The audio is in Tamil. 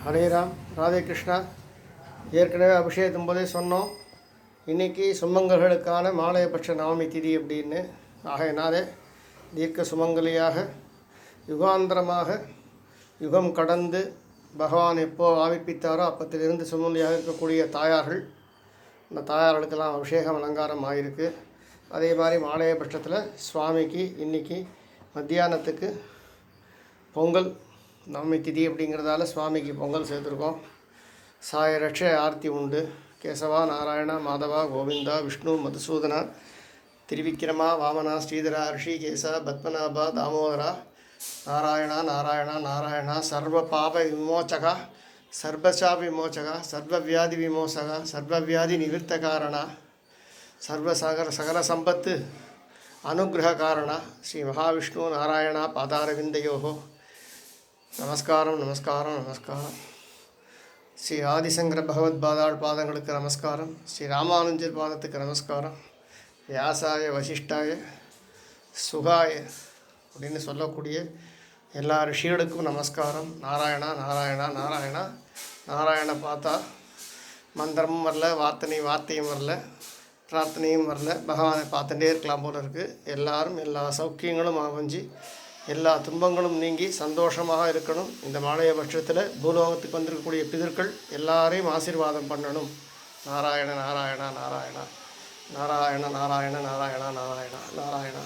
ஹரே ராம், ராதே கிருஷ்ணா. ஏற்கனவே அபிஷேகம் போதே சொன்னோம். இன்றைக்கி சுமங்கல்களுக்கான மாலையபட்ச நவமி திதி அப்படின்னு. ஆகையினாலே தீர்க்க சுமங்கலியாக யுகாந்திரமாக யுகம் கடந்து பகவான் எப்போ ஆவிப்பித்தாரோ அப்பத்திலிருந்து சுமங்கலியாக இருக்கக்கூடிய தாயார்கள், இந்த தாயார்களுக்கெல்லாம் அபிஷேகம் அலங்காரம் ஆகிருக்கு. அதே மாதிரி மாலையபட்சத்தில் சுவாமிக்கு இன்றைக்கி மத்தியானத்துக்கு பொங்கல் நவமி திதி அப்படிங்கிறதால சுவாமிக்கு பொங்கல் சேர்த்துருக்கோம். சாயரட்ச ஆர்த்தி உண்டு. கேசவா, நாராயணா, மாதவா, கோவிந்தா, விஷ்ணு, மதுசூதனா, திரிவிக்ரமா, வாமனா, ஸ்ரீதரா, ரிஷிகேசா, பத்மநாபா, தாமோதரா, நாராயணா நாராயணா நாராயணா, சர்வ பாப விமோச்சகா, சர்வசாப விமோச்சகா, சர்வவியாதி விமோசகா, சர்வவியாதி நிவர்த்த காரணா, சகல சம்பத்து அனுகிரக காரணா, ஸ்ரீ மகாவிஷ்ணு நாராயணா பாதாரவிந்தயோகோ நமஸ்காரம் நமஸ்காரம் நமஸ்காரம். ஸ்ரீ ஆதிசங்கர பகவத் பாதங்களுக்கு நமஸ்காரம். ஸ்ரீ ராமானுஜர் பாதத்துக்கு நமஸ்காரம். வியாசாய வசிஷ்டாய சுகாய அப்படின்னு சொல்லக்கூடிய எல்லா ரிஷிகளுக்கும் நமஸ்காரம். நாராயணா நாராயணா நாராயணா நாராயண பார்த்தா மந்திரமும் வரல, வார்த்தையும் வரல, பிரார்த்தனையும் வரல. பகவானை பார்த்துட்டே இருக்கலாம் போல இருக்குது. எல்லாரும் எல்லா சௌக்கியங்களும் அமைஞ்சு எல்லா துன்பங்களும் நீங்கி சந்தோஷமாக இருக்கணும். இந்த மாலைய பட்சத்தில் பூலோகத்துக்கு வந்திருக்கக்கூடிய பிதர்கள் எல்லாரையும் ஆசீர்வாதம் பண்ணணும். நாராயண நாராயணா நாராயணா நாராயண நாராயண நாராயணா நாராயணா நாராயணா.